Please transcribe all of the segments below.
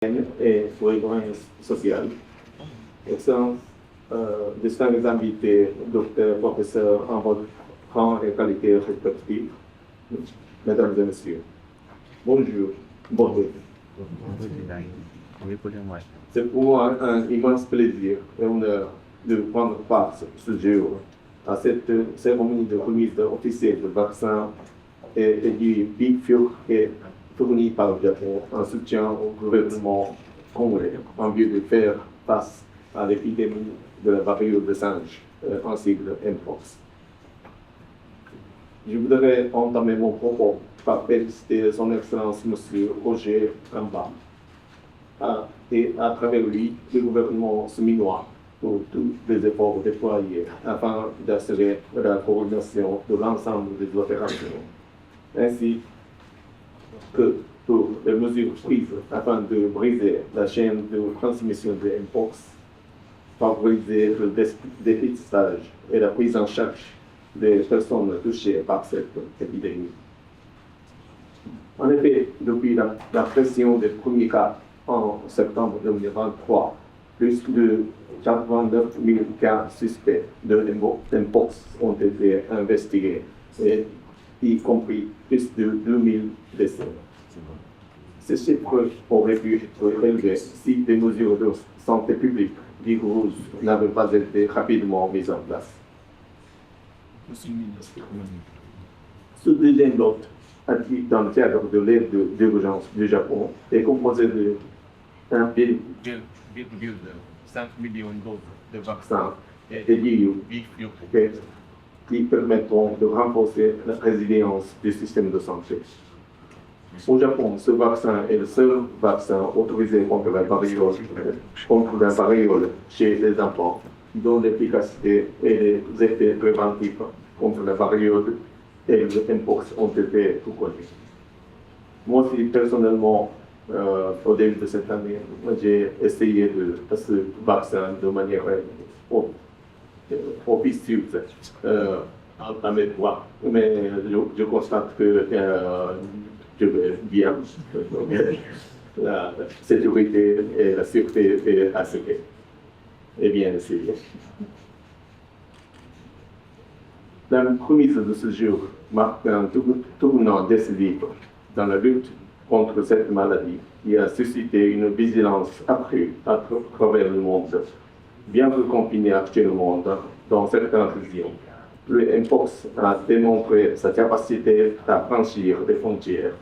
et soins social. Excellence, distingués invités, docteurs, professeurs, en votre rang et qualité respective, mesdames et messieurs, bonjour, bonjour. C'est pour moi un immense plaisir et honneur de prendre part ce jour à cette cérémonie de remise officielle de vaccins et du Bifurc fourni par le Japon en soutien au gouvernement congolais en vue de faire face à l'épidémie de la variole de singe, en sigle Mpox. Je voudrais entamer mon propos par féliciter son Excellence M. Roger Kamba et à travers lui le gouvernement séminois pour tous les efforts déployés afin d'assurer la coordination de l'ensemble des opérations, ainsi que pour les mesures prises afin de briser la chaîne de transmission de Mpox, favoriser le dépistage et la prise en charge des personnes touchées par cette épidémie. En effet, depuis la pression des premiers cas en septembre 2023, plus de 89 000 cas suspects de Mpox ont été investigués, y compris plus de 2000 décès. Ces chiffres auraient pu être élevés si des mesures de santé publique rigoureuses n'avaient pas été rapidement mises en place. Ce deuxième lot, acquis dans le cadre de l'aide d'urgence du Japon, est composé de 1,5 million de doses de vaccins et d'IU qui permettront de renforcer la résilience du système de santé. Au Japon, ce vaccin est le seul vaccin autorisé contre la variole chez les enfants, dont l'efficacité et les effets préventifs contre la variole et le Mpox ont été reconnus. Moi aussi, personnellement, au début de cette année, j'ai essayé ce vaccin de manière officieuse à mes doigts, mais je constate que je vais bien. La sécurité et la sûreté est assurée. Et bien essayé. La remise de ce jour marque un tournant décisif dans la lutte contre cette maladie qui a suscité une vigilance accrue à travers le monde. Bien que confiné actuellement dans certaines régions, le Mpox a démontré sa capacité à franchir des frontières,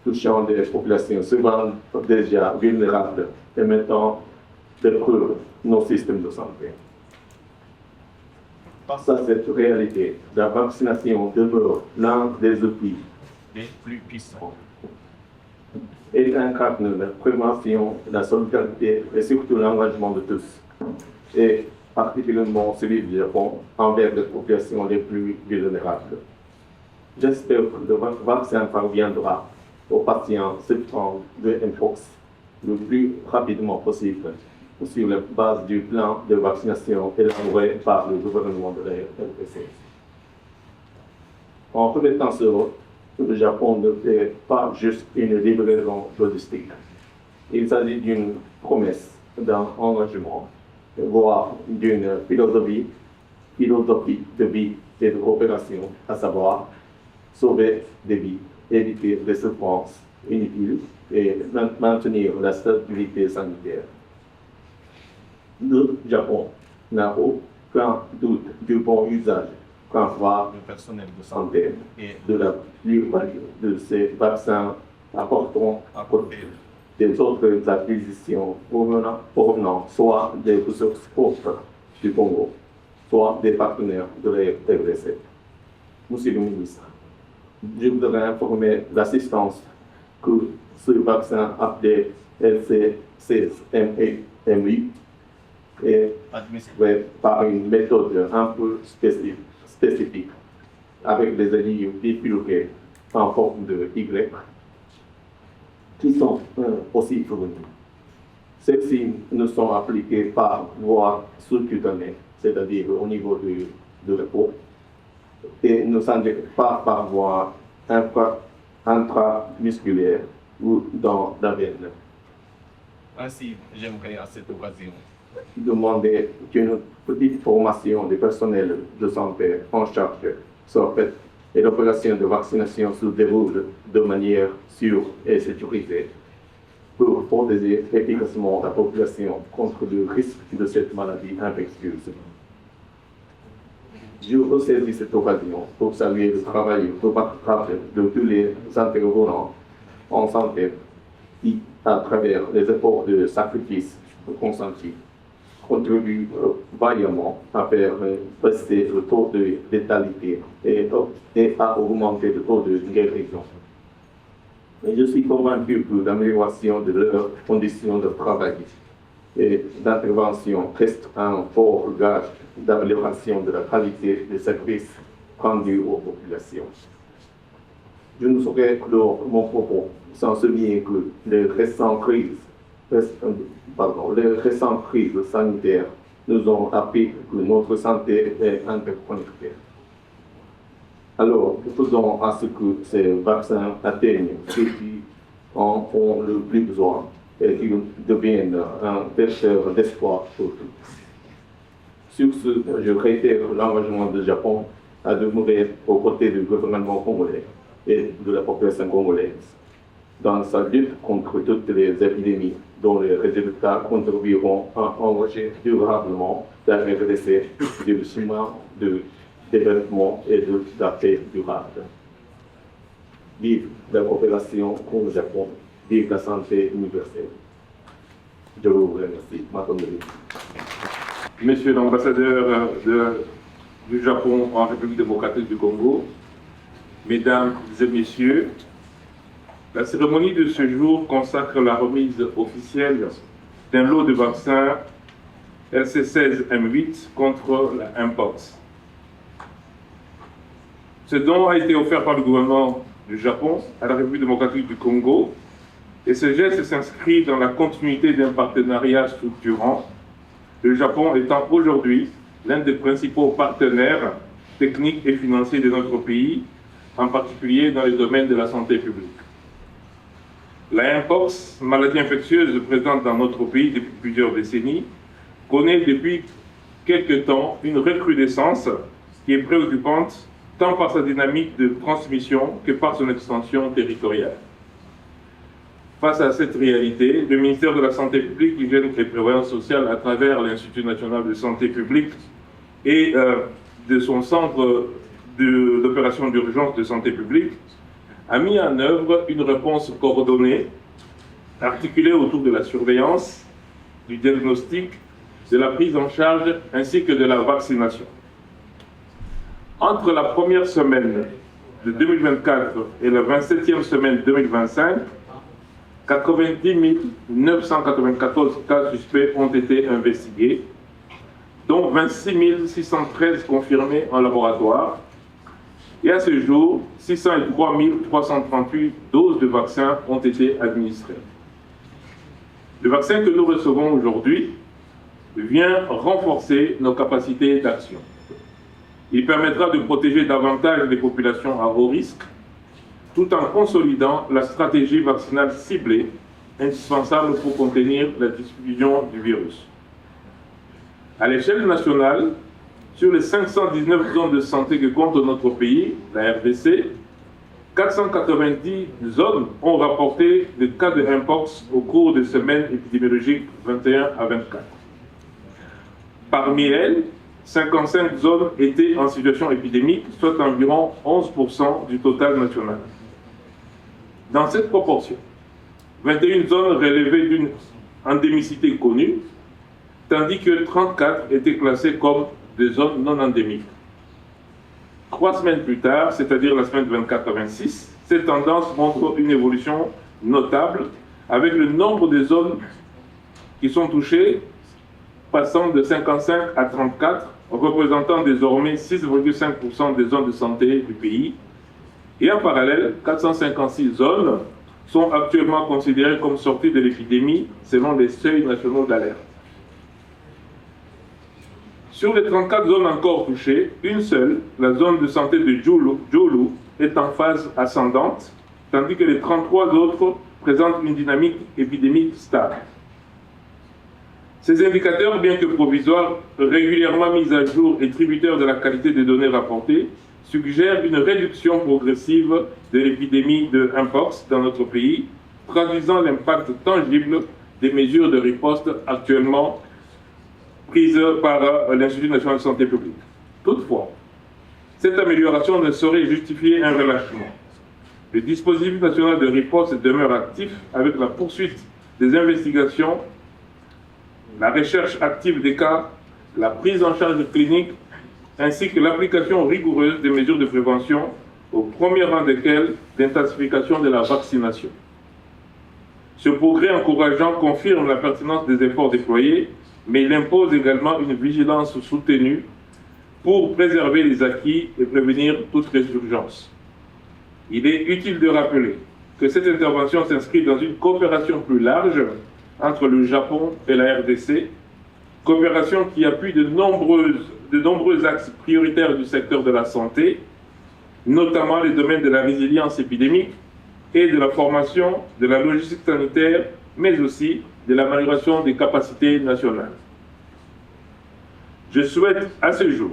touchant des populations souvent déjà vulnérables et mettant de preuve nos systèmes de santé. Face à cette réalité, la vaccination demeure l'un des outils les plus puissants. Elle incarne la prévention, la solidarité et surtout l'engagement de tous, et particulièrement celui du Japon envers les populations les plus vulnérables. J'espère que le vaccin parviendra aux patients souffrant de Mpox le plus rapidement possible sur la base du plan de vaccination élaboré par le gouvernement de la RDC. En remettant ce vote, le Japon ne fait pas juste une livraison logistique. Il s'agit d'une promesse, d'un engagement, voire d'une philosophie de vie et de coopération, à savoir sauver des vies, éviter des souffrances inutiles et maintenir la stabilité sanitaire. Le Japon n'a aucun doute du bon usage qu'en voit le personnel de santé et de la plus-value de ces vaccins apporteront à côté des autres acquisitions provenant soit des ressources propres du Congo, soit des partenaires de la RDC. Monsieur le ministre, je voudrais informer l'assistance que ce vaccin appelé LC16MI est administré par une méthode un peu spécifique avec des anilles bifurquées en forme de Y qui sont aussi fournis. Ceux-ci ne sont appliqués par voie sous-cutanée, c'est-à-dire au niveau de la peau, et ne s'injectent pas par voie intramusculaire ou dans la veine. Ainsi, j'aimerais à cette occasion demander qu'une petite formation du personnel de santé en charge soit faite et l'opération de vaccination se déroule de manière sûre et sécurisée pour protéger efficacement la population contre le risque de cette maladie infectieuse. Je ressaisis cette occasion pour saluer le travail remarquable de tous les intervenants en santé qui, à travers les efforts de sacrifice consentis, contribuent vaillamment à faire baisser le taux de létalité et à augmenter le taux de guérison. Et je suis convaincu que l'amélioration de leurs conditions de travail et d'intervention reste un fort gage d'amélioration de la qualité des services rendus aux populations. Je ne saurais clore mon propos sans souligner que les récentes crises sanitaires nous ont appris que notre santé est interconnectée. Alors, faisons à ce que ces vaccins atteignent ceux qui en ont le plus besoin et qu'ils deviennent un vecteur d'espoir pour tous. Sur ce, je réitère l'engagement du Japon à demeurer aux côtés du gouvernement congolais et de la population congolaise dans sa lutte contre toutes les épidémies dont les résultats contribueront à engager durablement la RDC du chemin de développement et de la paix durable. Vive la coopération au Japon, vive la santé universelle. Je vous remercie. Monsieur l'ambassadeur du Japon en République démocratique du Congo, Mesdames et Messieurs, la cérémonie de ce jour consacre la remise officielle d'un lot de vaccins LC16M8 contre la Mpox. Ce don a été offert par le gouvernement du Japon à la République démocratique du Congo et ce geste s'inscrit dans la continuité d'un partenariat structurant, le Japon étant aujourd'hui l'un des principaux partenaires techniques et financiers de notre pays, en particulier dans les domaines de la santé publique. La Mpox, maladie infectieuse présente dans notre pays depuis plusieurs décennies, connaît depuis quelque temps une recrudescence qui est préoccupante tant par sa dynamique de transmission que par son extension territoriale. Face à cette réalité, le ministère de la Santé publique, l'Hygiène et de la Prévoyance sociale, à travers l'Institut national de santé publique et de son centre d'opération d'urgence de santé publique, a mis en œuvre une réponse coordonnée, articulée autour de la surveillance, du diagnostic, de la prise en charge ainsi que de la vaccination. Entre la première semaine de 2024 et la 27e semaine 2025, 90 994 cas suspects ont été investigués, dont 26 613 confirmés en laboratoire. Et à ce jour, 603 338 doses de vaccins ont été administrées. Le vaccin que nous recevons aujourd'hui vient renforcer nos capacités d'action. Il permettra de protéger davantage les populations à haut risque, tout en consolidant la stratégie vaccinale ciblée, indispensable pour contenir la diffusion du virus. À l'échelle nationale, sur les 519 zones de santé que compte notre pays, la RDC, 490 zones ont rapporté des cas de Mpox au cours des semaines épidémiologiques 21 à 24. Parmi elles, 55 zones étaient en situation épidémique, soit environ 11% du total national. Dans cette proportion, 21 zones relevaient d'une endémicité connue, tandis que 34 étaient classées comme des zones non endémiques. 3 semaines plus tard, c'est-à-dire la semaine 24 à 26, cette tendance montre une évolution notable avec le nombre de zones qui sont touchées passant de 55 à 34, représentant désormais 6,5% des zones de santé du pays. Et en parallèle, 456 zones sont actuellement considérées comme sorties de l'épidémie selon les seuils nationaux d'alerte. Sur les 34 zones encore touchées, une seule, la zone de santé de Djoulou, est en phase ascendante, tandis que les 33 autres présentent une dynamique épidémique stable. Ces indicateurs, bien que provisoires, régulièrement mis à jour et tributaires de la qualité des données rapportées, suggèrent une réduction progressive de l'épidémie de Mpox dans notre pays, traduisant l'impact tangible des mesures de riposte actuellement prises par l'Institut national de santé publique. Toutefois, cette amélioration ne saurait justifier un relâchement. Le dispositif national de riposte demeure actif avec la poursuite des investigations, la recherche active des cas, la prise en charge clinique, ainsi que l'application rigoureuse des mesures de prévention, au premier rang desquelles l'intensification de la vaccination. Ce progrès encourageant confirme la pertinence des efforts déployés, mais il impose également une vigilance soutenue pour préserver les acquis et prévenir toute résurgence. Il est utile de rappeler que cette intervention s'inscrit dans une coopération plus large entre le Japon et la RDC, coopération qui appuie de nombreux axes prioritaires du secteur de la santé, notamment les domaines de la résilience épidémique et de la formation, de la logistique sanitaire, mais aussi de l'amélioration des capacités nationales. Je souhaite à ce jour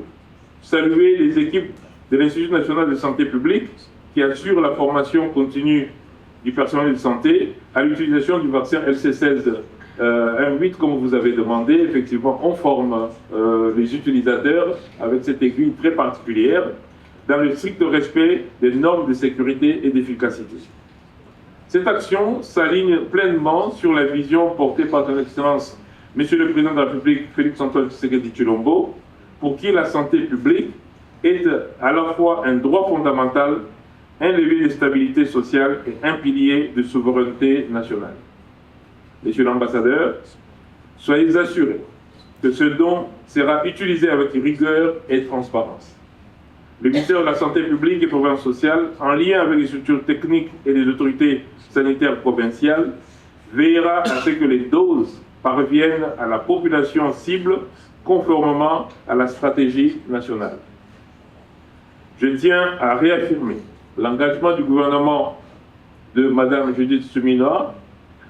saluer les équipes de l'Institut national de santé publique qui assurent la formation continue du personnel de santé à l'utilisation du vaccin LC16-1/8 comme vous avez demandé. Effectivement, on forme les utilisateurs avec cette aiguille très particulière dans le strict respect des normes de sécurité et d'efficacité. Cette action s'aligne pleinement sur la vision portée par son Excellence Monsieur le Président de la République, Félix-Antoine Tshisekedi Tshilombo, pour qui la santé publique est à la fois un droit fondamental, un levier de stabilité sociale et un pilier de souveraineté nationale. Monsieur l'ambassadeur, soyez assurés que ce don sera utilisé avec rigueur et transparence. Le ministère de la Santé publique et Prévoyance sociale, en lien avec les structures techniques et les autorités sanitaires provinciales, veillera à ce que les doses parviennent à la population cible conformément à la stratégie nationale. Je tiens à réaffirmer l'engagement du gouvernement de Mme Judith Suminwa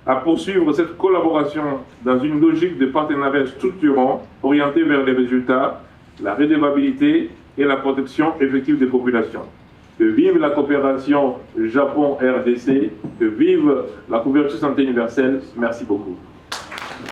à poursuivre cette collaboration dans une logique de partenariat structurant orienté vers les résultats, la redevabilité et la protection effective des populations. Que vive la coopération Japon-RDC, que vive la couverture santé universelle. Merci beaucoup.